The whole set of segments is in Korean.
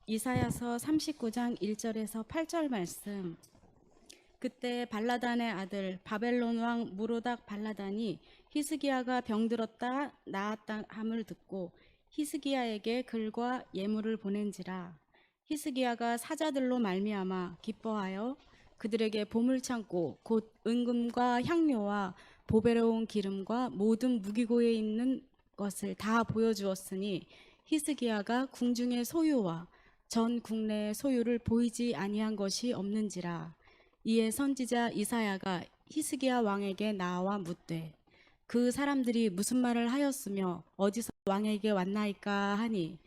이사야서 39장 1절에서 8절 말씀. 그때 발라단의 아들 바벨론 왕 무로닥 발라단이 히스기야가 병들었다 나았다 함을 듣고 히스기야에게 글과 예물을 보낸지라. 히스기야가 사자들로 말미암아 기뻐하여 그들에게 보물창고 곧 은금과 향료와 보배로운 기름과 모든 무기고에 있는 것을 다 보여주었으니 히스기야가 궁중의 소유와 전 국내의 소유를 보이지 아니한 것이 없는지라. 이에 선지자 이사야가 히스기야 왕에게 나와 묻되 그 사람들이 무슨 말을 하였으며 어디서 왕에게 왔나이까 하니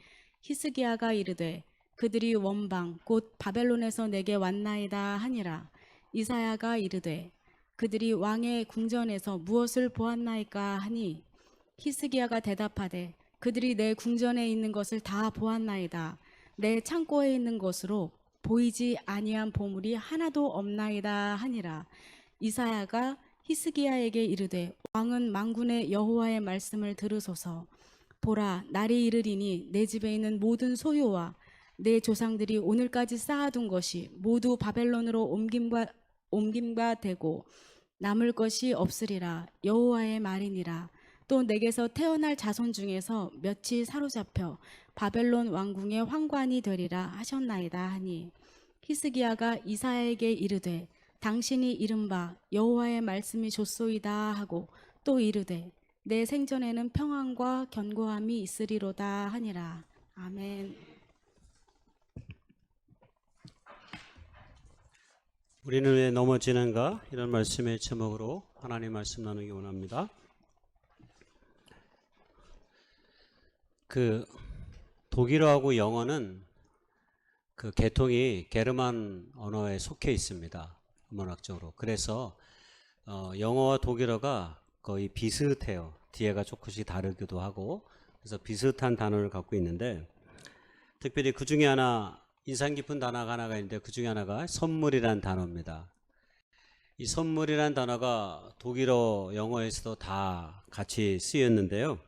히스기야가 이르되 그들이 원방 곧 바벨론에서 내게 왔나이다 하니라. 이사야가 이르되 그들이 왕의 궁전에서 무엇을 보았나이까 하니 히스기야가 대답하되 그들이 내 궁전에 있는 것을 다 보았나이다. 내 창고에 있는 것으로 보이지 아니한 보물이 하나도 없나이다 하니라. 이사야가 히스기야에게 이르되 왕은 만군의 여호와의 말씀을 들으소서. 보라, 날이 이르리니 내 집에 있는 모든 소유와 내 조상들이 오늘까지 쌓아둔 것이 모두 바벨론으로 옮김과 되고 남을 것이 없으리라. 여호와의 말이니라. 또 내게서 태어날 자손 중에서 몇이 사로잡혀 바벨론 왕궁의 환관이 되리라 하셨나이다 하니 히스기야가 이사야에게 이르되 당신이 이른바 여호와의 말씀이 좋소이다 하고 또 이르되 내 생전에는 평안과 견고함이 있으리로다 하니라. 아멘. 우리는 왜 넘어지는가? 이런 말씀의 제목으로 하나님 말씀 나누기 원합니다. 독일어하고 영어는 계통이 게르만 언어에 속해 있습니다. 문학적으로. 그래서 영어와 독일어가 거의 비슷해요. 뒤에가 조금씩 다르기도 하고. 그래서 비슷한 단어를 갖고 있는데, 특별히 그 중에 하나 인상 깊은 단어가 하나가 있는데, 그 중에 하나가 선물이란 단어입니다. 이 선물이란 단어가 독일어, 영어에서도 다 같이 쓰였는데요.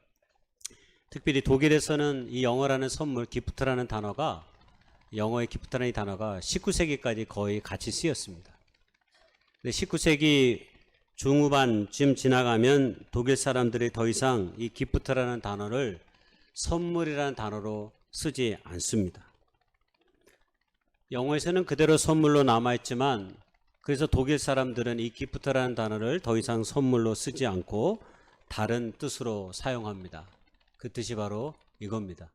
특별히 독일에서는 이 영어라는 선물, 기프트라는 단어가, 영어의 기프트라는 이 단어가 19세기까지 거의 같이 쓰였습니다. 근데 19세기 중후반쯤 지나가면 독일 사람들이 더 이상 이 기프트라는 단어를 선물이라는 단어로 쓰지 않습니다. 영어에서는 그대로 선물로 남아있지만, 그래서 독일 사람들은 이 기프트라는 단어를 더 이상 선물로 쓰지 않고 다른 뜻으로 사용합니다. 그 뜻이 바로 이겁니다.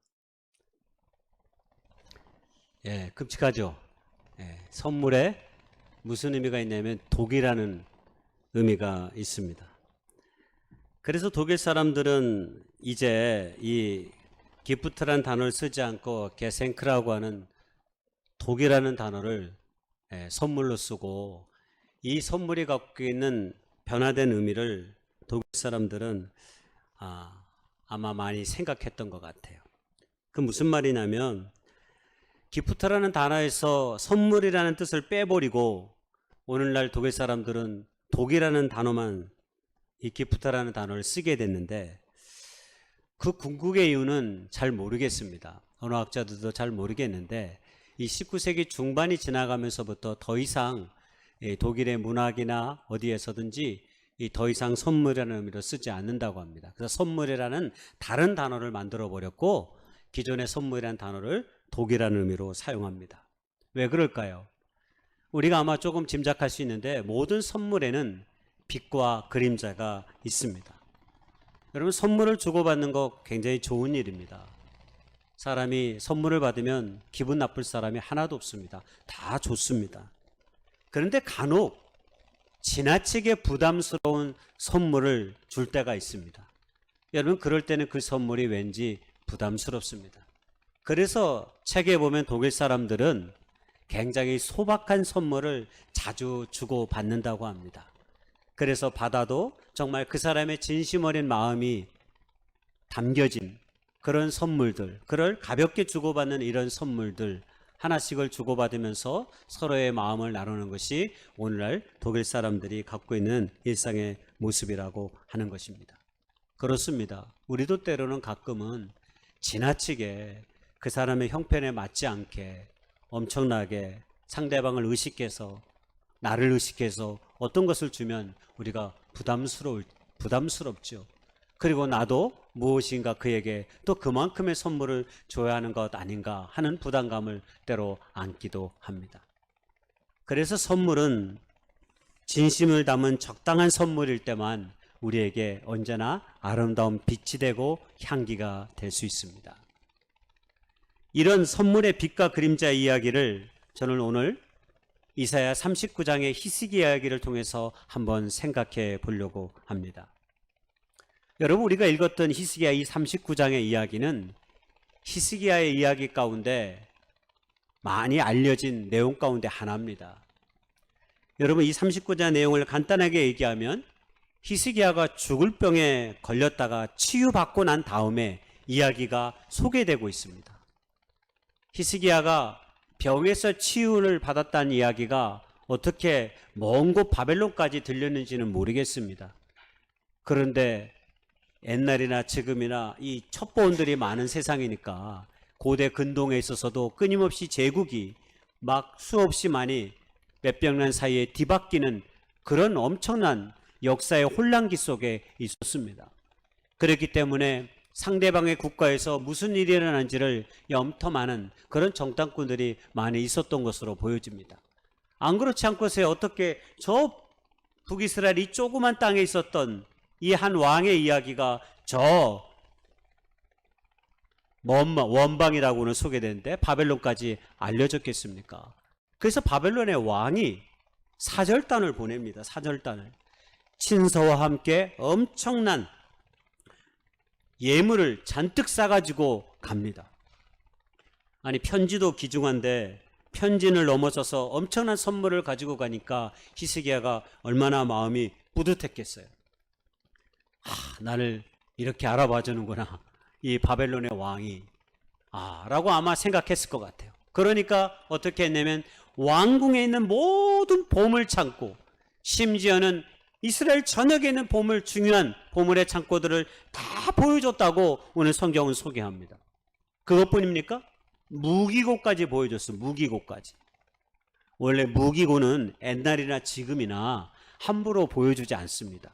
끔찍하죠? 선물에 무슨 의미가 있냐면 독이라는 의미가 있습니다. 그래서 독일 사람들은 이제 이 기프트라는 단어를 쓰지 않고 게생크라고 하는 독이라는 단어를 선물로 쓰고, 이 선물이 갖고 있는 변화된 의미를 독일 사람들은 아마 많이 생각했던 것 같아요. 그 무슨 말이냐면, 기프트라는 단어에서 선물이라는 뜻을 빼버리고 오늘날 독일 사람들은 독이라는 단어만, 이 기프트라는 단어를 쓰게 됐는데, 그 궁극의 이유는 잘 모르겠습니다. 언어학자들도 잘 모르겠는데, 이 19세기 중반이 지나가면서부터 더 이상 독일의 문학이나 어디에서든지 더 이상 선물이라는 의미로 쓰지 않는다고 합니다. 그래서 선물이라는 다른 단어를 만들어 버렸고 기존의 선물이라는 단어를 독이라는 의미로 사용합니다. 왜 그럴까요? 우리가 아마 조금 짐작할 수 있는데, 모든 선물에는 빛과 그림자가 있습니다. 여러분, 선물을 주고받는 거 굉장히 좋은 일입니다. 사람이 선물을 받으면 기분 나쁠 사람이 하나도 없습니다. 다 좋습니다. 그런데 간혹 지나치게 부담스러운 선물을 줄 때가 있습니다. 여러분, 그럴 때는 그 선물이 왠지 부담스럽습니다. 그래서 책에 보면 독일 사람들은 굉장히 소박한 선물을 자주 주고받는다고 합니다. 그래서 받아도 정말 그 사람의 진심 어린 마음이 담겨진 그런 선물들, 그걸 가볍게 주고받는 이런 선물들 하나씩을 주고받으면서 서로의 마음을 나누는 것이 오늘날 독일 사람들이 갖고 있는 일상의 모습이라고 하는 것입니다. 그렇습니다. 우리도 때로는 가끔은 지나치게 그 사람의 형편에 맞지 않게 엄청나게 상대방을 의식해서, 나를 의식해서 어떤 것을 주면 우리가 부담스럽죠. 그리고 나도 무엇인가 그에게 또 그만큼의 선물을 줘야 하는 것 아닌가 하는 부담감을 때로 안기도 합니다. 그래서 선물은 진심을 담은 적당한 선물일 때만 우리에게 언제나 아름다운 빛이 되고 향기가 될 수 있습니다. 이런 선물의 빛과 그림자 이야기를 저는 오늘 이사야 39장의 히스기 이야기를 통해서 한번 생각해 보려고 합니다. 여러분, 우리가 읽었던 히스기야 이 39장의 이야기는 히스기야의 이야기 가운데 많이 알려진 내용 가운데 하나입니다. 여러분, 이 39장 내용을 간단하게 얘기하면 히스기야가 죽을 병에 걸렸다가 치유받고 난 다음에 이야기가 소개되고 있습니다. 히스기야가 병에서 치유를 받았다는 이야기가 어떻게 먼 곳 바벨론까지 들렸는지는 모르겠습니다. 그런데 옛날이나 지금이나 이 첩보원들이 많은 세상이니까 고대 근동에 있어서도 끊임없이 제국이 막 수없이 많이 몇백 년 사이에 뒤바뀌는 그런 엄청난 역사의 혼란기 속에 있었습니다. 그렇기 때문에 상대방의 국가에서 무슨 일이 일어난지를 염탐하는 그런 정탐꾼들이 많이 있었던 것으로 보여집니다. 안 그렇지 않고서야 어떻게 저 북이스라엘 이 조그만 땅에 있었던 이 한 왕의 이야기가 저 원방이라고는 소개되는데 바벨론까지 알려졌겠습니까? 그래서 바벨론의 왕이 사절단을 보냅니다. 사절단을. 친서와 함께 엄청난 예물을 잔뜩 싸가지고 갑니다. 아니, 편지도 귀중한데 편지를 넘어서서 엄청난 선물을 가지고 가니까 히스기야가 얼마나 마음이 뿌듯했겠어요. 나를 이렇게 알아봐 주는구나, 이 바벨론의 왕이. 라고 아마 생각했을 것 같아요. 그러니까 어떻게 했냐면 왕궁에 있는 모든 보물 창고, 심지어는 이스라엘 전역에 있는 중요한 보물의 창고들을 다 보여줬다고 오늘 성경은 소개합니다. 그것뿐입니까? 무기고까지 보여줬어요. 무기고까지. 원래 무기고는 옛날이나 지금이나 함부로 보여주지 않습니다.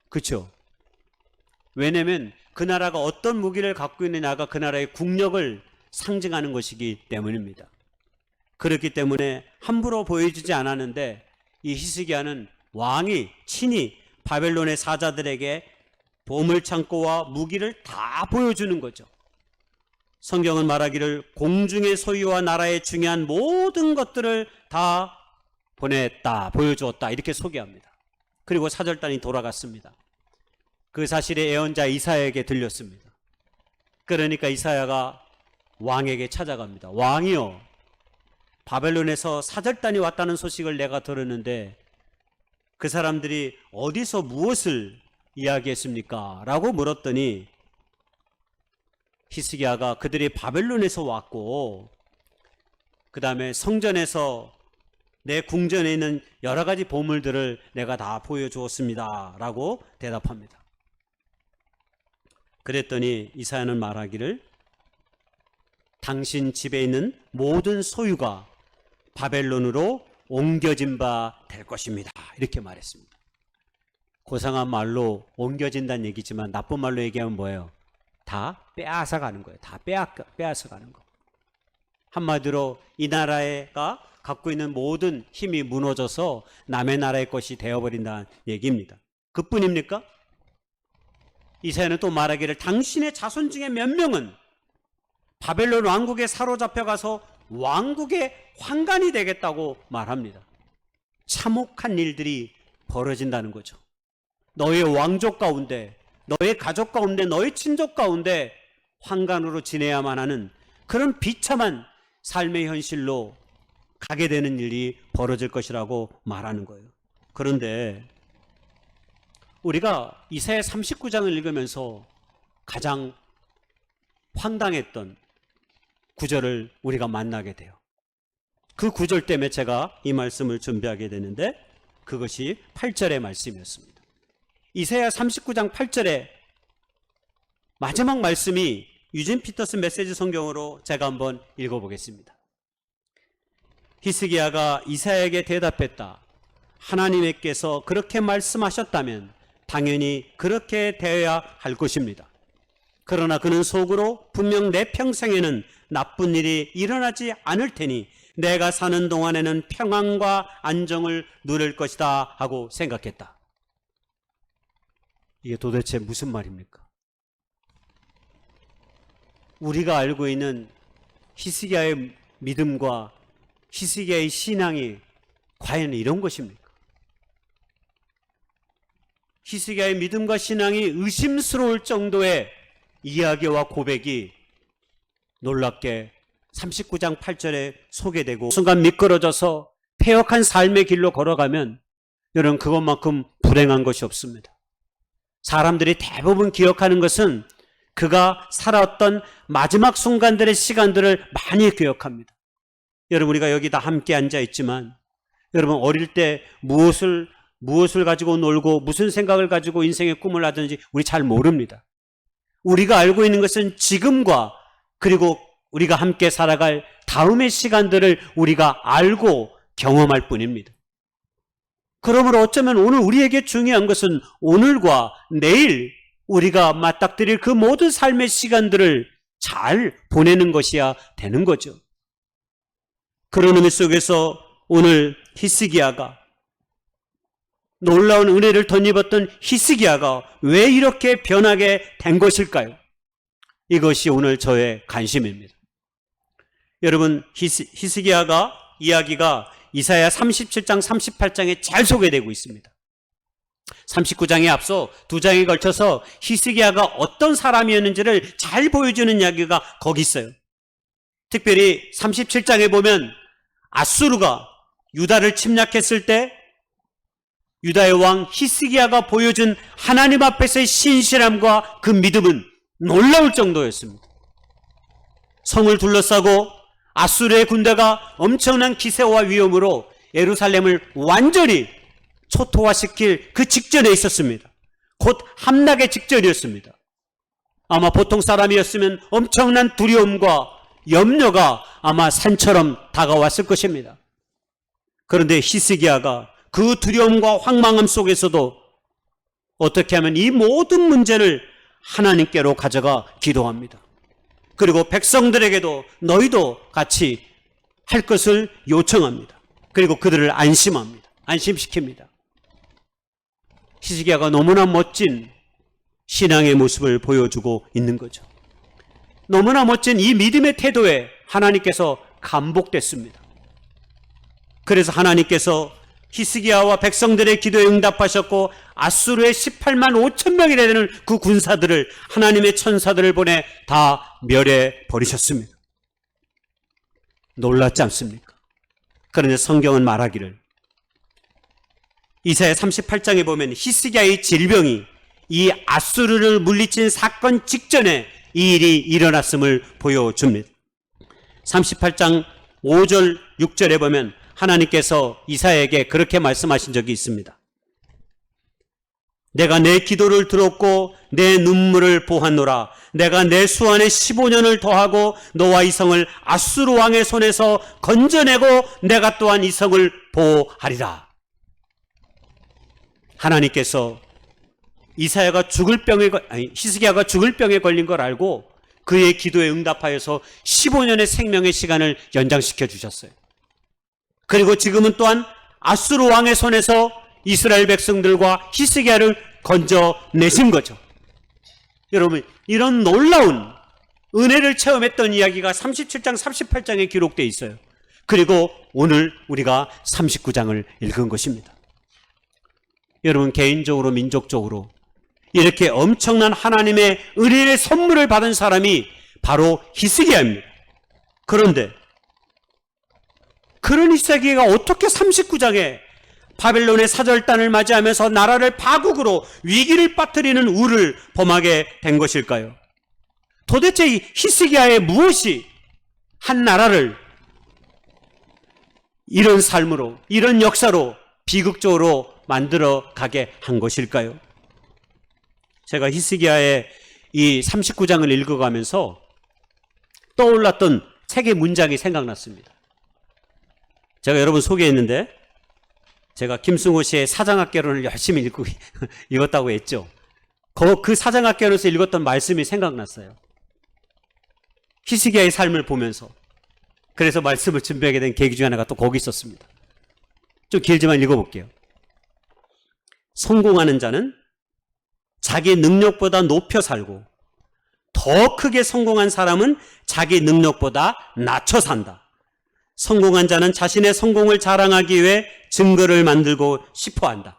그렇죠? 왜냐하면 그 나라가 어떤 무기를 갖고 있느냐가 그 나라의 국력을 상징하는 것이기 때문입니다. 그렇기 때문에 함부로 보여주지 않았는데 이 히스기야는 왕이 친히 바벨론의 사자들에게 보물창고와 무기를 다 보여주는 거죠. 성경은 말하기를 공중의 소유와 나라의 중요한 모든 것들을 다 보여주었다, 이렇게 소개합니다. 그리고 사절단이 돌아갔습니다. 그 사실이 예언자 이사야에게 들렸습니다. 그러니까 이사야가 왕에게 찾아갑니다. 왕이요, 바벨론에서 사절단이 왔다는 소식을 내가 들었는데 그 사람들이 어디서 무엇을 이야기했습니까? 라고 물었더니 히스기야가 그들이 바벨론에서 왔고 그 다음에 성전에서 내 궁전에 있는 여러 가지 보물들을 내가 다 보여주었습니다 라고 대답합니다. 그랬더니 이사야는 말하기를 당신 집에 있는 모든 소유가 바벨론으로 옮겨진 바 될 것입니다, 이렇게 말했습니다. 고상한 말로 옮겨진다는 얘기지만 나쁜 말로 얘기하면 뭐예요? 다 빼앗아 가는 거예요. 다 빼앗아 가는 거. 한마디로 이 나라가 갖고 있는 모든 힘이 무너져서 남의 나라의 것이 되어버린다는 얘기입니다. 그뿐입니까? 이사야는 또 말하기를 당신의 자손 중에 몇 명은 바벨론 왕국에 사로잡혀가서 왕국의 환관이 되겠다고 말합니다. 참혹한 일들이 벌어진다는 거죠. 너의 왕족 가운데, 너의 가족 가운데, 너의 친족 가운데 환관으로 지내야만 하는 그런 비참한 삶의 현실로 가게 되는 일이 벌어질 것이라고 말하는 거예요. 그런데 우리가 이사야 39장을 읽으면서 가장 황당했던 구절을 우리가 만나게 돼요. 그 구절 때문에 제가 이 말씀을 준비하게 되는데 그것이 8절의 말씀이었습니다. 이사야 39장 8절에 마지막 말씀이 유진 피터슨 메시지 성경으로 제가 한번 읽어보겠습니다. 히스기야가 이사야에게 대답했다. 하나님께서 그렇게 말씀하셨다면 당연히 그렇게 되어야 할 것입니다. 그러나 그는 속으로 분명 내 평생에는 나쁜 일이 일어나지 않을 테니 내가 사는 동안에는 평안과 안정을 누릴 것이다 하고 생각했다. 이게 도대체 무슨 말입니까? 우리가 알고 있는 히스기야의 믿음과 히스기야의 신앙이 과연 이런 것입니까? 히스기야의 믿음과 신앙이 의심스러울 정도의 이야기와 고백이 놀랍게 39장 8절에 소개되고 순간 미끄러져서 폐역한 삶의 길로 걸어가면 여러분 그것만큼 불행한 것이 없습니다. 사람들이 대부분 기억하는 것은 그가 살았던 마지막 순간들의 시간들을 많이 기억합니다. 여러분 우리가 여기 다 함께 앉아 있지만 여러분 어릴 때 무엇을 가지고 놀고 무슨 생각을 가지고 인생의 꿈을 하든지 우리 잘 모릅니다. 우리가 알고 있는 것은 지금과 그리고 우리가 함께 살아갈 다음의 시간들을 우리가 알고 경험할 뿐입니다. 그러므로 어쩌면 오늘 우리에게 중요한 것은 오늘과 내일 우리가 맞닥뜨릴 그 모든 삶의 시간들을 잘 보내는 것이야 되는 거죠. 그런 의미 속에서 오늘 히스기야가 놀라운 은혜를 덧입었던 히스기야가 왜 이렇게 변하게 된 것일까요? 이것이 오늘 저의 관심입니다. 여러분 히스기야가 이야기가 이사야 37장 38장에 잘 소개되고 있습니다. 39장에 앞서 2장에 걸쳐서 히스기야가 어떤 사람이었는지를 잘 보여주는 이야기가 거기 있어요. 특별히 37장에 보면 아수르가 유다를 침략했을 때 유다의 왕 히스기야가 보여준 하나님 앞에서의 신실함과 그 믿음은 놀라울 정도였습니다. 성을 둘러싸고 아수르의 군대가 엄청난 기세와 위험으로 예루살렘을 완전히 초토화시킬 그 직전에 있었습니다. 곧 함락의 직전이었습니다. 아마 보통 사람이었으면 엄청난 두려움과 염려가 아마 산처럼 다가왔을 것입니다. 그런데 히스기야가 그 두려움과 황망함 속에서도 어떻게 하면 이 모든 문제를 하나님께로 가져가 기도합니다. 그리고 백성들에게도 너희도 같이 할 것을 요청합니다. 그리고 그들을 안심시킵니다. 히스기야가 너무나 멋진 신앙의 모습을 보여주고 있는 거죠. 너무나 멋진 이 믿음의 태도에 하나님께서 감복됐습니다. 그래서 하나님께서 히스기야와 백성들의 기도에 응답하셨고 아수르의 18만 5천 명이나 되는 그 군사들을 하나님의 천사들을 보내 다 멸해 버리셨습니다. 놀랍지 않습니까? 그런데 성경은 말하기를 이사야 38장에 보면 히스기야의 질병이 이 아수르를 물리친 사건 직전에 이 일이 일어났음을 보여줍니다. 38장 5절 6절에 보면 하나님께서 이사야에게 그렇게 말씀하신 적이 있습니다. 내가 내 기도를 들었고 내 눈물을 보았노라. 내가 내 수완에 15년을 더하고 너와 이 성을 아수르 왕의 손에서 건져내고 내가 또한 이 성을 보호하리라. 하나님께서 히스기야가 죽을 병에 걸린 걸 알고 그의 기도에 응답하여서 15년의 생명의 시간을 연장시켜 주셨어요. 그리고 지금은 또한 아수르 왕의 손에서 이스라엘 백성들과 히스기야를 건져내신 거죠. 여러분, 이런 놀라운 은혜를 체험했던 이야기가 37장, 38장에 기록되어 있어요. 그리고 오늘 우리가 39장을 읽은 것입니다. 여러분, 개인적으로 민족적으로 이렇게 엄청난 하나님의 은혜의 선물을 받은 사람이 바로 히스기야입니다. 그런데 그런 히스기야가 어떻게 39장에 바벨론의 사절단을 맞이하면서 나라를 파국으로 위기를 빠뜨리는 우를 범하게 된 것일까요? 도대체 이 히스기야의 무엇이 한 나라를 이런 삶으로, 이런 역사로 비극적으로 만들어 가게 한 것일까요? 제가 히스기야의 이 39장을 읽어가면서 떠올랐던 책의 문장이 생각났습니다. 제가 여러분 소개했는데 제가 김승호 씨의 사장학개론을 열심히 읽었다고 했죠. 그 사장학개론에서 읽었던 말씀이 생각났어요. 히스기야의 삶을 보면서. 그래서 말씀을 준비하게 된 계기 중 하나가 또 거기 있었습니다. 좀 길지만 읽어볼게요. 성공하는 자는 자기 능력보다 높여 살고 더 크게 성공한 사람은 자기 능력보다 낮춰 산다. 성공한 자는 자신의 성공을 자랑하기 위해 증거를 만들고 싶어 한다.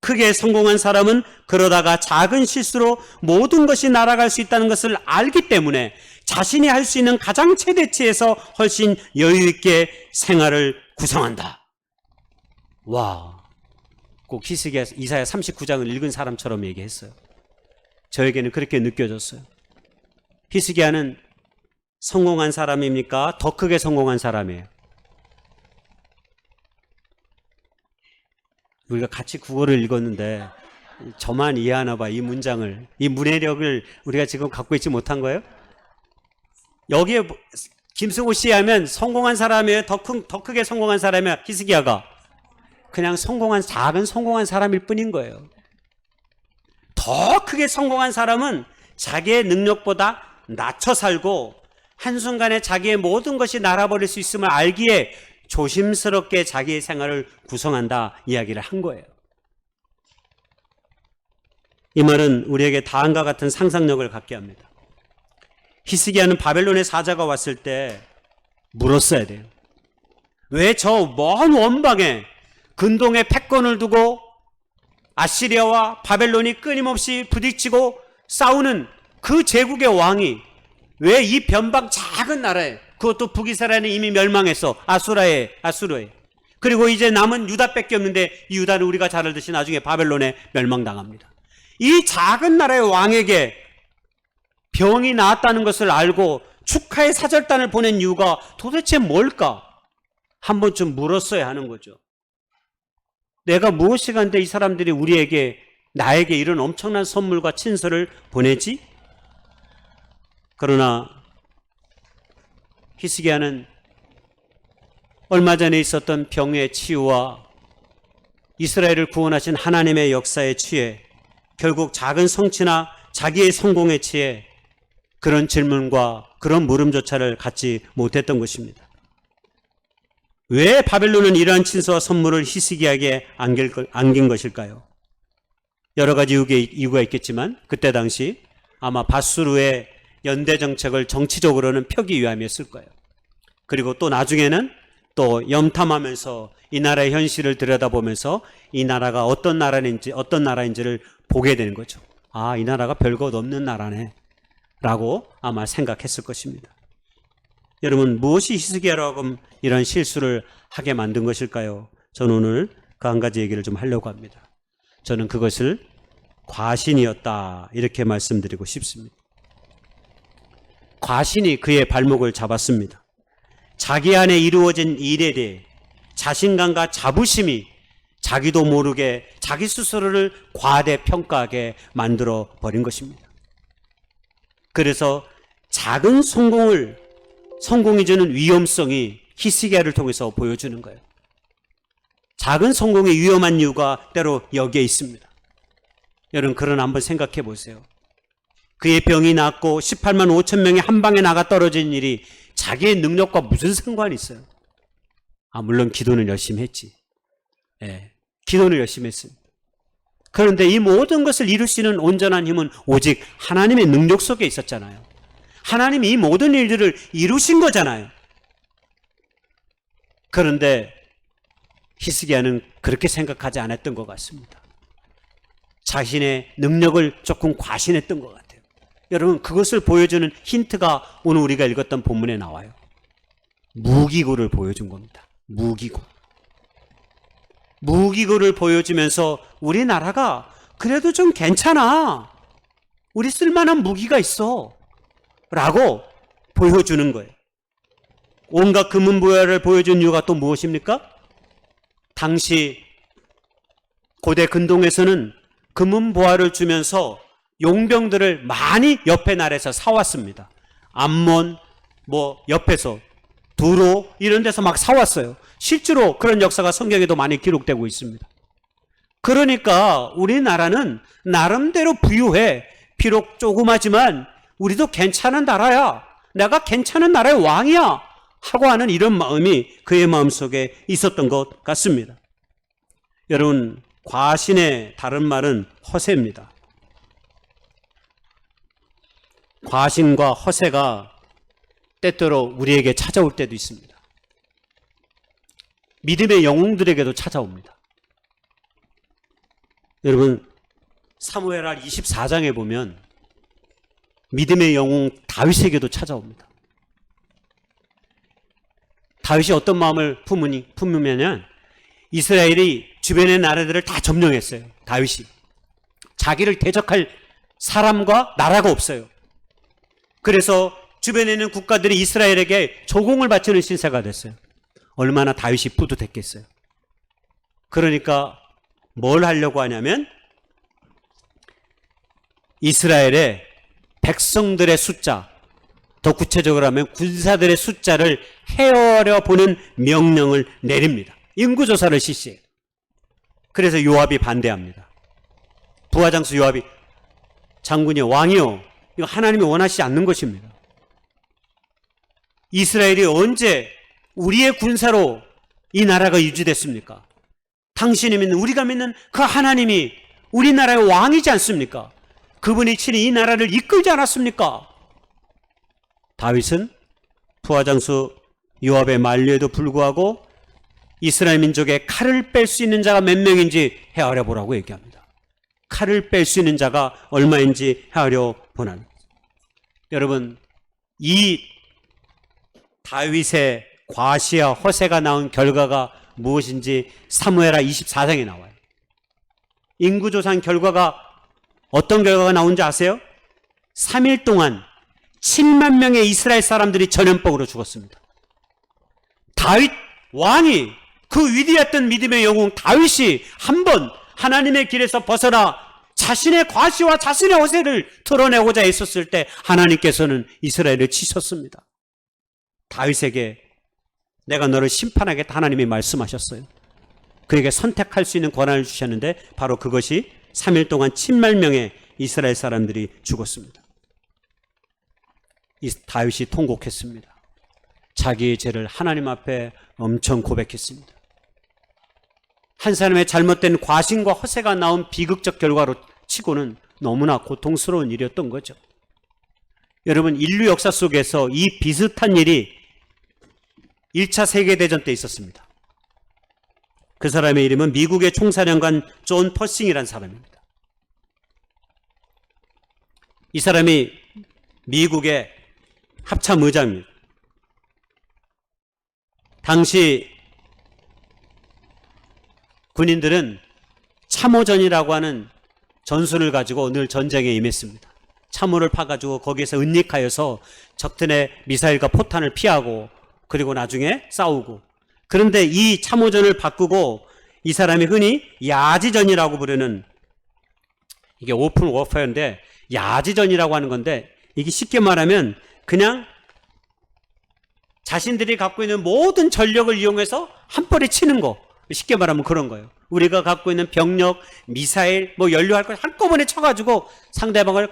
크게 성공한 사람은 그러다가 작은 실수로 모든 것이 날아갈 수 있다는 것을 알기 때문에 자신이 할 수 있는 가장 최대치에서 훨씬 여유 있게 생활을 구성한다. 와, 꼭 히스기야 이사야 39장을 읽은 사람처럼 얘기했어요. 저에게는 그렇게 느껴졌어요. 히스기야는 성공한 사람입니까? 더 크게 성공한 사람이에요. 우리가 같이 국어를 읽었는데 저만 이해하나 봐. 이 문장을, 이 문해력을 우리가 지금 갖고 있지 못한 거예요? 여기에 김승호 씨 하면 성공한 사람이에요? 더 크게 성공한 사람이에요? 히스기야가 그냥 작은 성공한 사람일 뿐인 거예요. 더 크게 성공한 사람은 자기의 능력보다 낮춰 살고 한순간에 자기의 모든 것이 날아버릴 수 있음을 알기에 조심스럽게 자기의 생활을 구성한다 이야기를 한 거예요. 이 말은 우리에게 다음과 같은 상상력을 갖게 합니다. 히스기야는 바벨론의 사자가 왔을 때 물었어야 돼요. 왜 저 먼 원방에 근동에 패권을 두고 아시리아와 바벨론이 끊임없이 부딪히고 싸우는 그 제국의 왕이 왜 이 변방 작은 나라에, 그것도 북이스라엘은 이미 멸망했어. 아수르에. 그리고 이제 남은 유다밖에 없는데 이 유다는 우리가 잘 알듯이 나중에 바벨론에 멸망당합니다. 이 작은 나라의 왕에게 병이 나았다는 것을 알고 축하의 사절단을 보낸 이유가 도대체 뭘까? 한 번쯤 물었어야 하는 거죠. 내가 무엇이 간데 이 사람들이 나에게 이런 엄청난 선물과 친서를 보내지? 그러나 히스기야는 얼마 전에 있었던 병의 치유와 이스라엘을 구원하신 하나님의 역사에 취해 결국 작은 성취나 자기의 성공에 취해 그런 질문과 그런 물음조차를 갖지 못했던 것입니다. 왜 바벨론은 이러한 친서와 선물을 히스기야에게 안긴 것일까요? 여러 가지 이유가 있겠지만 그때 당시 아마 바수르의 연대 정책을 정치적으로는 펴기 위함이었을 거예요. 그리고 또 나중에는 또 염탐하면서 이 나라의 현실을 들여다보면서 이 나라가 어떤 나라인지를 보게 되는 거죠. 아, 이 나라가 별것 없는 나라네 라고 아마 생각했을 것입니다. 여러분, 무엇이 히스기야라고 이런 실수를 하게 만든 것일까요? 저는 오늘 그 한 가지 얘기를 좀 하려고 합니다. 저는 그것을 과신이었다 이렇게 말씀드리고 싶습니다. 과신이 그의 발목을 잡았습니다. 자기 안에 이루어진 일에 대해 자신감과 자부심이 자기도 모르게 자기 스스로를 과대평가하게 만들어 버린 것입니다. 그래서 작은 성공이 주는 위험성이 히스기야를 통해서 보여주는 거예요. 작은 성공이 위험한 이유가 때로 여기에 있습니다. 여러분, 그러나 한번 생각해 보세요. 그의 병이 낫고 18만 5천 명이 한 방에 나가 떨어진 일이 자기의 능력과 무슨 상관이 있어요? 물론 기도는 열심히 했지. 기도는 열심히 했습니다. 그런데 이 모든 것을 이룰 수 있는 온전한 힘은 오직 하나님의 능력 속에 있었잖아요. 하나님이 이 모든 일들을 이루신 거잖아요. 그런데 히스기야는 그렇게 생각하지 않았던 것 같습니다. 자신의 능력을 조금 과신했던 것 같아요. 여러분, 그것을 보여주는 힌트가 오늘 우리가 읽었던 본문에 나와요. 무기고를 보여준 겁니다. 무기고를 보여주면서 우리나라가 그래도 좀 괜찮아. 우리 쓸만한 무기가 있어. 라고 보여주는 거예요. 온갖 금은보화를 보여준 이유가 또 무엇입니까? 당시 고대 근동에서는 금은보화를 주면서 용병들을 많이 옆에 나라에서 사왔습니다. 암몬, 뭐 옆에서 두로 이런 데서 막 사왔어요. 실제로 그런 역사가 성경에도 많이 기록되고 있습니다. 그러니까 우리나라는 나름대로 부유해. 비록 조그마지만 우리도 괜찮은 나라야. 내가 괜찮은 나라의 왕이야. 하고 하는 이런 마음이 그의 마음속에 있었던 것 같습니다. 여러분, 과신의 다른 말은 허세입니다. 과신과 허세가 때때로 우리에게 찾아올 때도 있습니다. 믿음의 영웅들에게도 찾아옵니다. 여러분, 사무엘하 24장에 보면 믿음의 영웅 다윗에게도 찾아옵니다. 다윗이 어떤 마음을 품으면 이스라엘이 주변의 나라들을 다 점령했어요. 다윗이. 자기를 대적할 사람과 나라가 없어요. 그래서 주변에 있는 국가들이 이스라엘에게 조공을 바치는 신세가 됐어요. 얼마나 다윗이 뿌듯했겠어요. 그러니까 뭘 하려고 하냐면 이스라엘의 백성들의 숫자, 더 구체적으로 하면 군사들의 숫자를 헤아려 보는 명령을 내립니다. 인구조사를 실시해요. 그래서 요압이 반대합니다. 부하장수 요압이 장군이 왕이요, 이거 하나님이 원하시지 않는 것입니다. 이스라엘이 언제 우리의 군사로 이 나라가 유지됐습니까? 당신이 믿는, 우리가 믿는 그 하나님이 우리나라의 왕이지 않습니까? 그분이 친히 이 나라를 이끌지 않았습니까? 다윗은 부하장수 요압의 만류에도 불구하고 이스라엘 민족의 칼을 뺄 수 있는 자가 몇 명인지 헤아려 보라고 얘기합니다. 칼을 뺄 수 있는 자가 얼마인지 헤아려 보는. 여러분, 이 다윗의 과시와 허세가 나온 결과가 무엇인지 사무엘하 24장에 나와요. 인구조사 결과가 어떤 결과가 나온지 아세요? 3일 동안 7만 명의 이스라엘 사람들이 전염병으로 죽었습니다. 다윗 왕이, 그 위대했던 믿음의 영웅 다윗이 한번 하나님의 길에서 벗어나 자신의 과시와 자신의 허세를 드러내고자 했었을 때 하나님께서는 이스라엘을 치셨습니다. 다윗에게 내가 너를 심판하겠다 하나님이 말씀하셨어요. 그에게 선택할 수 있는 권한을 주셨는데 바로 그것이 3일 동안 7만 명의 이스라엘 사람들이 죽었습니다. 이 다윗이 통곡했습니다. 자기의 죄를 하나님 앞에 엄청 고백했습니다. 한 사람의 잘못된 과신과 허세가 나온 비극적 결과로 치고는 너무나 고통스러운 일이었던 거죠. 여러분, 인류 역사 속에서 이 비슷한 일이 1차 세계대전 때 있었습니다. 그 사람의 이름은 미국의 총사령관 존 퍼싱이라는 사람입니다. 이 사람이 미국의 합참의장입니다. 당시 군인들은 참호전이라고 하는 전술을 가지고 늘 전쟁에 임했습니다. 참호를 파가지고 거기에서 은닉하여서 적들의 미사일과 포탄을 피하고 그리고 나중에 싸우고. 그런데 이 참호전을 바꾸고 이 사람이 흔히 야지전이라고 부르는, 이게 오픈 워페어인데 야지전이라고 하는 건데, 이게 쉽게 말하면 그냥 자신들이 갖고 있는 모든 전력을 이용해서 한 번에 치는 거, 쉽게 말하면 그런 거예요. 우리가 갖고 있는 병력, 미사일, 뭐 연료할 걸 한꺼번에 쳐가지고 상대방을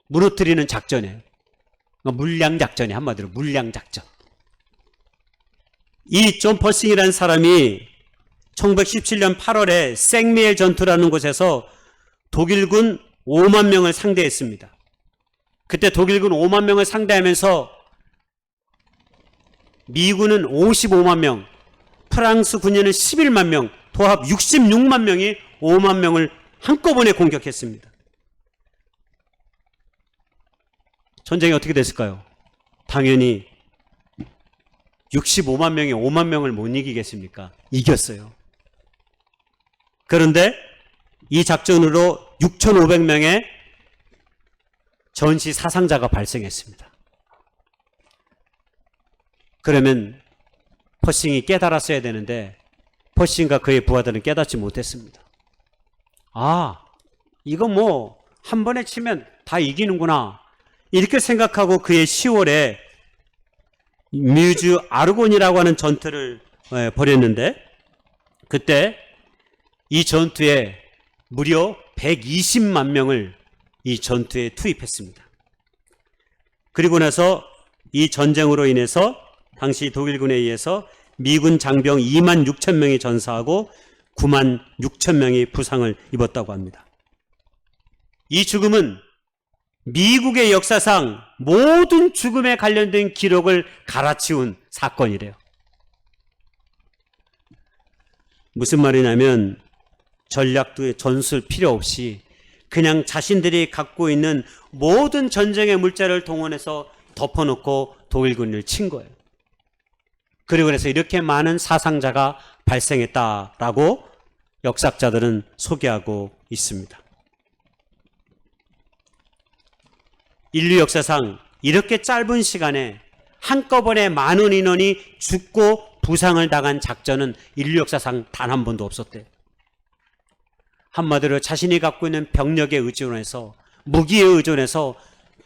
무너뜨리는 작전이에요. 물량작전이, 한마디로 물량작전. 이 존 퍼싱이라는 사람이 1917년 8월에 생미엘 전투라는 곳에서 독일군 5만 명을 상대했습니다. 그때 독일군 5만 명을 상대하면서 미군은 55만 명, 프랑스 군인은 11만 명, 도합 66만 명이 5만 명을 한꺼번에 공격했습니다. 전쟁이 어떻게 됐을까요? 당연히 65만 명이 5만 명을 못 이기겠습니까? 이겼어요. 그런데 이 작전으로 6,500명의 전시 사상자가 발생했습니다. 그러면 퍼싱이 깨달았어야 되는데 퍼싱과 그의 부하들은 깨닫지 못했습니다. 아, 이거 뭐 한 번에 치면 다 이기는구나, 이렇게 생각하고 그의 10월에 뮤즈 아르곤이라고 하는 전투를 벌였는데 그때 이 전투에 무려 120만 명을 이 전투에 투입했습니다. 그리고 나서 이 전쟁으로 인해서 당시 독일군에 의해서 미군 장병 2만 6천 명이 전사하고 9만 6천 명이 부상을 입었다고 합니다. 이 죽음은 미국의 역사상 모든 죽음에 관련된 기록을 갈아치운 사건이래요. 무슨 말이냐면 전략도 전술 필요 없이 그냥 자신들이 갖고 있는 모든 전쟁의 물자를 동원해서 덮어놓고 독일군을 친 거예요. 그리고 그래서 이렇게 많은 사상자가 발생했다라고 역사학자들은 소개하고 있습니다. 인류 역사상 이렇게 짧은 시간에 한꺼번에 많은 인원이 죽고 부상을 당한 작전은 인류 역사상 단 한 번도 없었대요. 한마디로 자신이 갖고 있는 병력에 의존해서 무기에 의존해서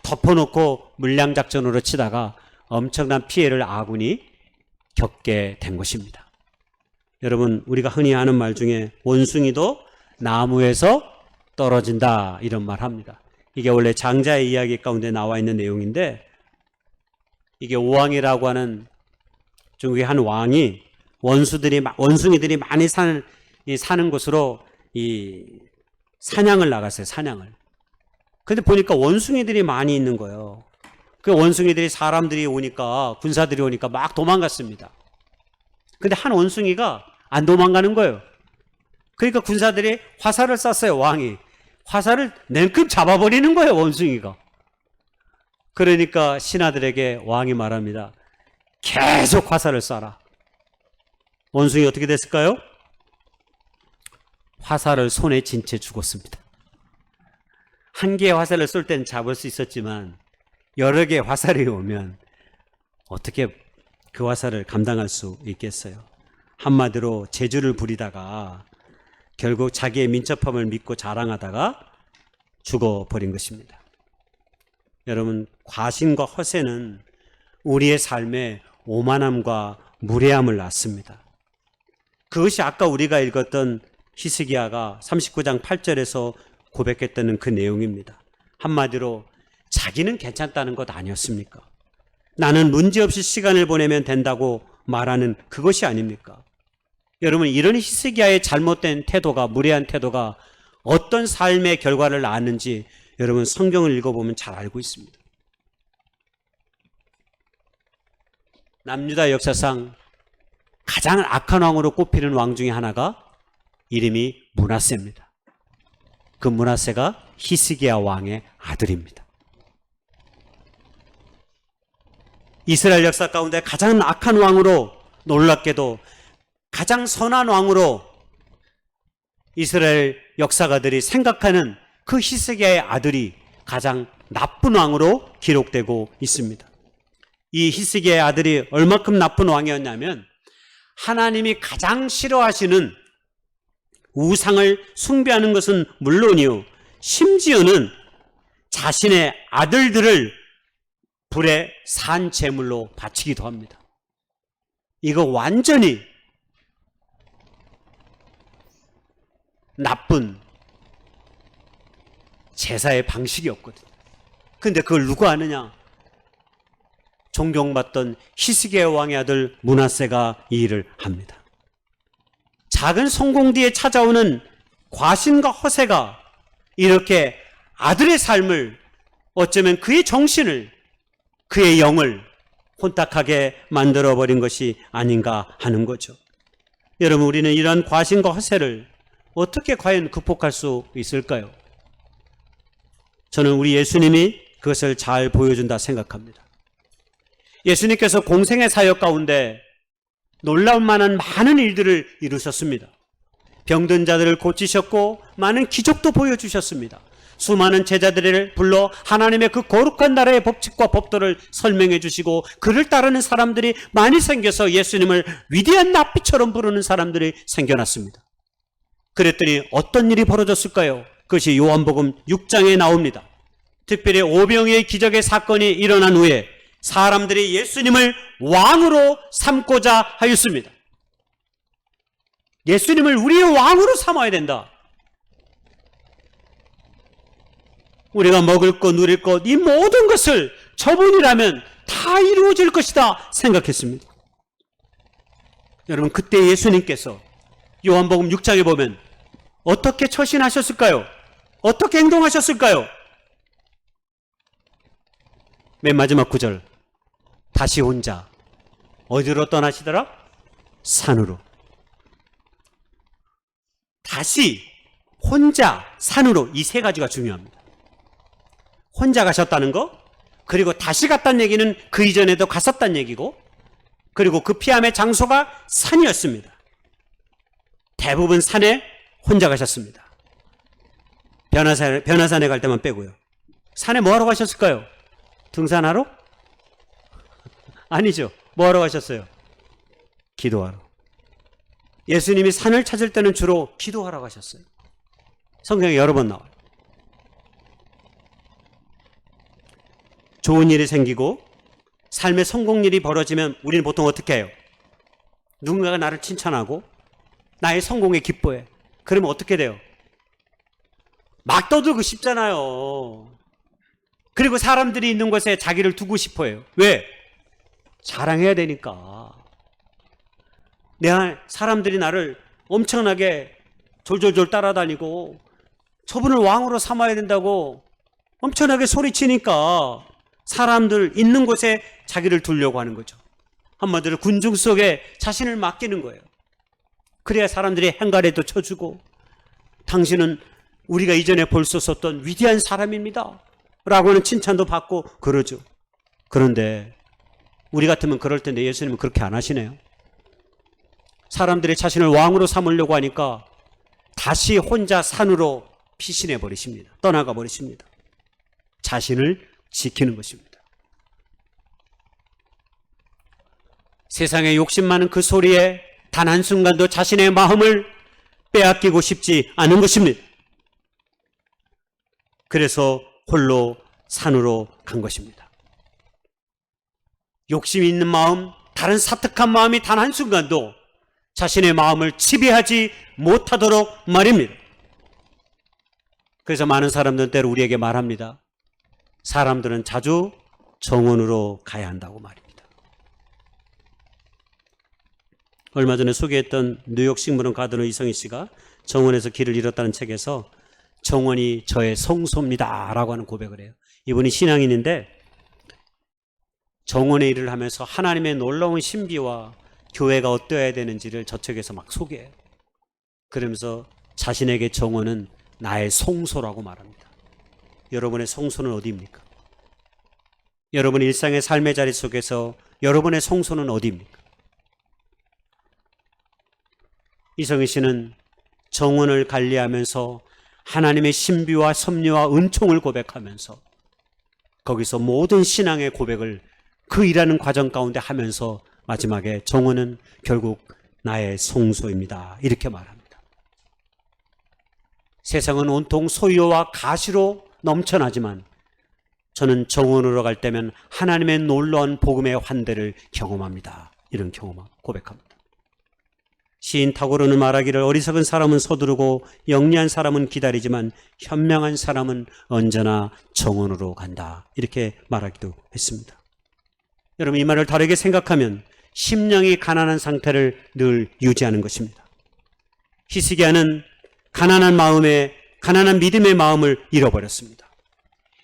덮어놓고 물량작전으로 치다가 엄청난 피해를 아군이 겪게 된 것입니다. 여러분, 우리가 흔히 하는 말 중에 원숭이도 나무에서 떨어진다 이런 말 합니다. 이게 원래 장자의 이야기 가운데 나와 있는 내용인데 이게 오왕이라고 하는 중국의 한 왕이 원숭이들이 많이 사는 곳으로 이 사냥을 나갔어요. 사냥을. 근데 보니까 원숭이들이 많이 있는 거예요. 그 원숭이들이 사람들이 오니까 군사들이 오니까 막 도망갔습니다. 근데 한 원숭이가 안 도망가는 거예요. 그러니까 군사들이 화살을 쐈어요. 왕이. 화살을 냉큼 잡아버리는 거예요. 원숭이가. 그러니까 신하들에게 왕이 말합니다. 계속 화살을 쏴라. 원숭이 어떻게 됐을까요? 화살을 손에 쥔 채 죽었습니다. 한 개의 화살을 쏠 때는 잡을 수 있었지만 여러 개의 화살이 오면 어떻게 그 화살을 감당할 수 있겠어요? 한마디로 재주를 부리다가 결국 자기의 민첩함을 믿고 자랑하다가 죽어버린 것입니다. 여러분, 과신과 허세는 우리의 삶에 오만함과 무례함을 낳습니다. 그것이 아까 우리가 읽었던 히스기야가 39장 8절에서 고백했다는 그 내용입니다. 한마디로 자기는 괜찮다는 것 아니었습니까? 나는 문제없이 시간을 보내면 된다고 말하는 그것이 아닙니까? 여러분, 이런 히스기야의 잘못된 태도가, 무례한 태도가 어떤 삶의 결과를 낳았는지 여러분 성경을 읽어보면 잘 알고 있습니다. 남유다 역사상 가장 악한 왕으로 꼽히는 왕 중에 하나가 이름이 므낫세입니다. 그 므낫세가 히스기야 왕의 아들입니다. 이스라엘 역사 가운데 가장 악한 왕으로, 놀랍게도 가장 선한 왕으로 이스라엘 역사가들이 생각하는 그 히스기야의 아들이 가장 나쁜 왕으로 기록되고 있습니다. 이 히스기야의 아들이 얼마큼 나쁜 왕이었냐면 하나님이 가장 싫어하시는 우상을 숭배하는 것은 물론이요, 심지어는 자신의 아들들을 불에 산 제물로 바치기도 합니다. 이거 완전히 나쁜 제사의 방식이었거든요. 근데 그걸 누가 아느냐? 존경받던 히스기야 왕의 아들 므낫세가 이 일을 합니다. 작은 성공 뒤에 찾아오는 과신과 허세가 이렇게 아들의 삶을, 어쩌면 그의 정신을, 그의 영을 혼탁하게 만들어버린 것이 아닌가 하는 거죠. 여러분, 우리는 이러한 과신과 허세를 어떻게 과연 극복할 수 있을까요? 저는 우리 예수님이 그것을 잘 보여준다 생각합니다. 예수님께서 공생의 사역 가운데 놀라울 만한 많은 일들을 이루셨습니다. 병든 자들을 고치셨고 많은 기적도 보여주셨습니다. 수많은 제자들을 불러 하나님의 그 거룩한 나라의 법칙과 법도를 설명해 주시고 그를 따르는 사람들이 많이 생겨서 예수님을 위대한 납비처럼 부르는 사람들이 생겨났습니다. 그랬더니 어떤 일이 벌어졌을까요? 그것이 요한복음 6장에 나옵니다. 특별히 오병이의 기적의 사건이 일어난 후에 사람들이 예수님을 왕으로 삼고자 하였습니다. 예수님을 우리의 왕으로 삼아야 된다. 우리가 먹을 것, 누릴 것, 이 모든 것을 저분이라면 다 이루어질 것이다 생각했습니다. 여러분, 그때 예수님께서 요한복음 6장에 보면 어떻게 처신하셨을까요? 어떻게 행동하셨을까요? 맨 마지막 구절, 다시 혼자 어디로 떠나시더라? 산으로. 다시 혼자 산으로, 이 세 가지가 중요합니다. 혼자 가셨다는 거, 그리고 다시 갔다는 얘기는 그 이전에도 갔었다는 얘기고, 그리고 그 피함의 장소가 산이었습니다. 대부분 산에 혼자 가셨습니다. 변화산에 갈 때만 빼고요. 산에 뭐하러 가셨을까요? 등산하러? 아니죠. 뭐하러 가셨어요? 기도하러. 예수님이 산을 찾을 때는 주로 기도하러 가셨어요. 성경에 여러 번 나와요. 좋은 일이 생기고 삶의 성공일이 벌어지면 우리는 보통 어떻게 해요? 누군가가 나를 칭찬하고 나의 성공에 기뻐해. 그러면 어떻게 돼요? 막 떠들고 싶잖아요. 그리고 사람들이 있는 곳에 자기를 두고 싶어 해요. 왜? 자랑해야 되니까. 사람들이 나를 엄청나게 졸졸졸 따라다니고 저분을 왕으로 삼아야 된다고 엄청나게 소리치니까 사람들 있는 곳에 자기를 두려고 하는 거죠. 한마디로 군중 속에 자신을 맡기는 거예요. 그래야 사람들이 행가래도 쳐주고 당신은 우리가 이전에 볼 수 없었던 위대한 사람입니다 라고 하는 칭찬도 받고 그러죠. 그런데 우리 같으면 그럴 텐데 예수님은 그렇게 안 하시네요. 사람들이 자신을 왕으로 삼으려고 하니까 다시 혼자 산으로 피신해 버리십니다. 떠나가 버리십니다. 자신을 지키는 것입니다. 세상에 욕심 많은 그 소리에 단 한순간도 자신의 마음을 빼앗기고 싶지 않은 것입니다. 그래서 홀로 산으로 간 것입니다. 욕심이 있는 마음, 다른 사특한 마음이 단 한순간도 자신의 마음을 지배하지 못하도록 말입니다. 그래서 많은 사람들은 때로 우리에게 말합니다. 사람들은 자주 정원으로 가야 한다고 말입니다. 얼마 전에 소개했던 뉴욕 식물원 가드너 이성희 씨가 정원에서 길을 잃었다는 책에서 정원이 저의 성소입니다 라고 하는 고백을 해요. 이분이 신앙인인데 정원의 일을 하면서 하나님의 놀라운 신비와 교회가 어떠해야 되는지를 저 책에서 막 소개해요. 그러면서 자신에게 정원은 나의 성소라고 말합니다. 여러분의 성소는 어디입니까? 여러분의 일상의 삶의 자리 속에서 여러분의 성소는 어디입니까? 이성희 씨는 정원을 관리하면서 하나님의 신비와 섭리와 은총을 고백하면서 거기서 모든 신앙의 고백을 그 일하는 과정 가운데 하면서 마지막에 정원은 결국 나의 성소입니다. 이렇게 말합니다. 세상은 온통 소유와 가시로 넘쳐나지만 저는 정원으로 갈 때면 하나님의 놀라운 복음의 환대를 경험합니다. 이런 경험을 고백합니다. 시인 타고르는 말하기를 어리석은 사람은 서두르고 영리한 사람은 기다리지만 현명한 사람은 언제나 정원으로 간다. 이렇게 말하기도 했습니다. 여러분, 이 말을 다르게 생각하면 심령이 가난한 상태를 늘 유지하는 것입니다. 히스기야는 가난한 믿음의 마음을 잃어버렸습니다.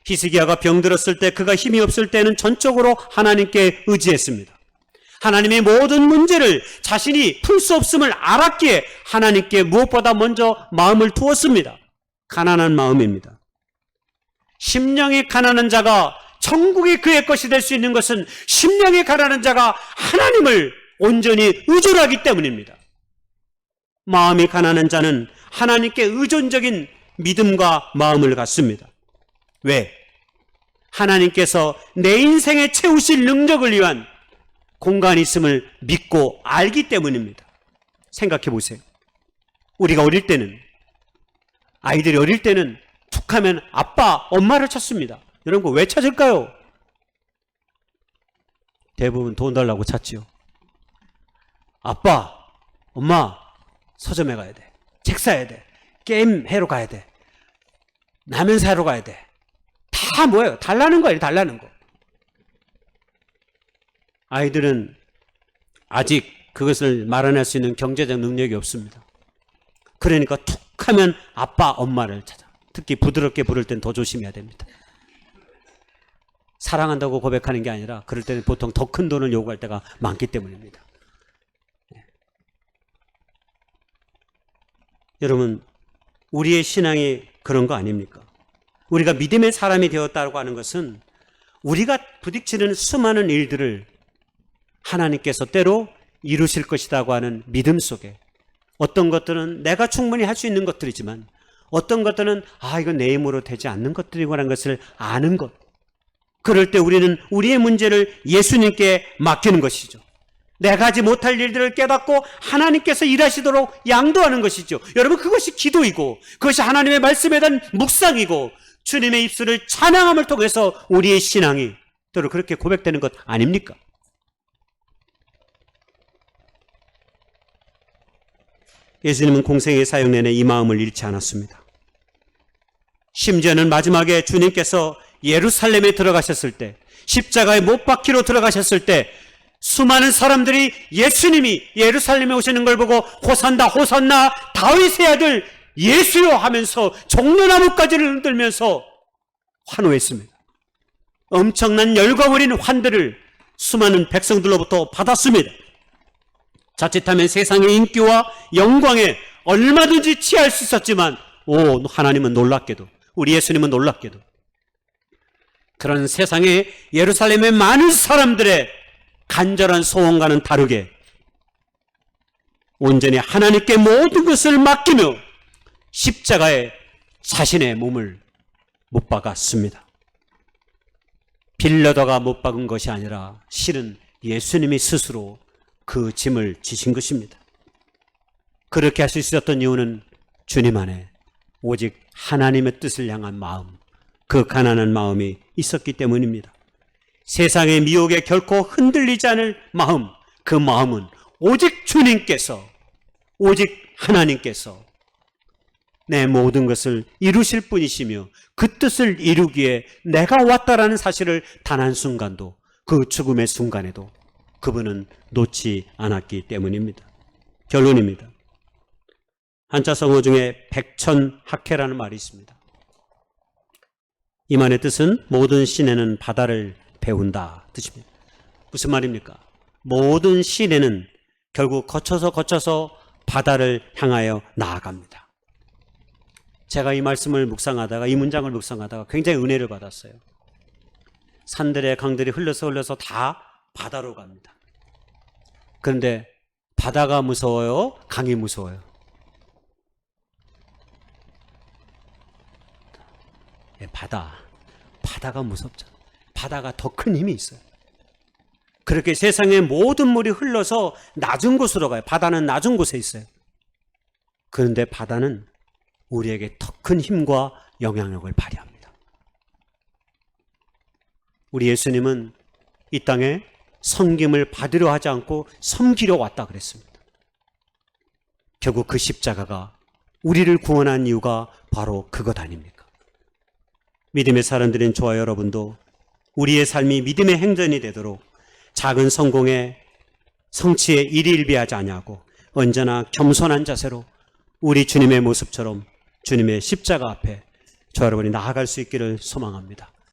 히스기야가 병들었을 때, 그가 힘이 없을 때는 전적으로 하나님께 의지했습니다. 하나님의 모든 문제를 자신이 풀 수 없음을 알았기에 하나님께 무엇보다 먼저 마음을 두었습니다. 가난한 마음입니다. 심령이 가난한 자가 천국이 그의 것이 될 수 있는 것은 심령이 가난한 자가 하나님을 온전히 의존하기 때문입니다. 마음이 가난한 자는 하나님께 의존적인 믿음과 마음을 갖습니다. 왜? 하나님께서 내 인생에 채우실 능력을 위한 공간이 있음을 믿고 알기 때문입니다. 생각해 보세요. 우리가 어릴 때는, 아이들이 어릴 때는 툭 하면 아빠, 엄마를 찾습니다. 여러분, 왜 찾을까요? 대부분 돈 달라고 찾지요. 아빠, 엄마, 서점에 가야 돼. 책 사야 돼. 게임 해러 가야 돼. 라면 사러 가야 돼. 다 뭐예요? 달라는 거예요. 달라는 거. 아이들은 아직 그것을 마련할 수 있는 경제적 능력이 없습니다. 그러니까 툭 하면 아빠, 엄마를 찾아. 특히 부드럽게 부를 땐 더 조심해야 됩니다. 사랑한다고 고백하는 게 아니라 그럴 때는 보통 더 큰 돈을 요구할 때가 많기 때문입니다. 여러분, 우리의 신앙이 그런 거 아닙니까? 우리가 믿음의 사람이 되었다고 하는 것은 우리가 부딪히는 수많은 일들을 하나님께서 때로 이루실 것이라고 하는 믿음 속에, 어떤 것들은 내가 충분히 할 수 있는 것들이지만 어떤 것들은 이건 내 힘으로 되지 않는 것들이라는 것을 아는 것. 그럴 때 우리는 우리의 문제를 예수님께 맡기는 것이죠. 내가 하지 못할 일들을 깨닫고 하나님께서 일하시도록 양도하는 것이죠. 여러분, 그것이 기도이고 그것이 하나님의 말씀에 대한 묵상이고 주님의 입술을 찬양함을 통해서 우리의 신앙이 때로 그렇게 고백되는 것 아닙니까? 예수님은 공생의 사역 내내 이 마음을 잃지 않았습니다. 심지어는 마지막에 주님께서 예루살렘에 들어가셨을 때, 십자가에 못 박히러 들어가셨을 때 수많은 사람들이 예수님이 예루살렘에 오시는 걸 보고 호산나 호산나 다윗의 아들 예수여 하면서 종려나무까지를 흔들면서 환호했습니다. 엄청난 열광 어린 환대를 수많은 백성들로부터 받았습니다. 자칫하면 세상의 인기와 영광에 얼마든지 취할 수 있었지만 하나님은 놀랍게도, 우리 예수님은 놀랍게도 그런 세상의 예루살렘의 많은 사람들의 간절한 소원과는 다르게 온전히 하나님께 모든 것을 맡기며 십자가에 자신의 몸을 못 박았습니다. 빌려다가 못 박은 것이 아니라 실은 예수님이 스스로 그 짐을 지신 것입니다. 그렇게 할 수 있었던 이유는 주님 안에 오직 하나님의 뜻을 향한 마음, 그 가난한 마음이 있었기 때문입니다. 세상의 미혹에 결코 흔들리지 않을 마음, 그 마음은 오직 주님께서, 오직 하나님께서 내 모든 것을 이루실 분이시며 그 뜻을 이루기에 내가 왔다라는 사실을 단 한순간도, 그 죽음의 순간에도 그분은 놓지 않았기 때문입니다. 결론입니다. 한자 성어 중에 백천학회라는 말이 있습니다. 이 말의 뜻은 모든 시내는 바다를 배운다 뜻입니다. 무슨 말입니까? 모든 시내는 결국 거쳐서 바다를 향하여 나아갑니다. 제가 이 말씀을 묵상하다가, 이 문장을 묵상하다가 굉장히 은혜를 받았어요. 산들의 강들이 흘러서 다 바다로 갑니다. 그런데 바다가 무서워요? 강이 무서워요? 바다가 무섭잖아. 바다가 더 큰 힘이 있어요. 그렇게 세상의 모든 물이 흘러서 낮은 곳으로 가요. 바다는 낮은 곳에 있어요. 그런데 바다는 우리에게 더 큰 힘과 영향력을 발휘합니다. 우리 예수님은 이 땅에 섬김을 받으려 하지 않고 섬기려 왔다 그랬습니다. 결국 그 십자가가 우리를 구원한 이유가 바로 그것 아닙니까? 믿음의 사람들인 저와 여러분도 우리의 삶이 믿음의 행전이 되도록 작은 성공에 성취에 일희일비하지 아니하고 언제나 겸손한 자세로 우리 주님의 모습처럼 주님의 십자가 앞에 저 여러분이 나아갈 수 있기를 소망합니다.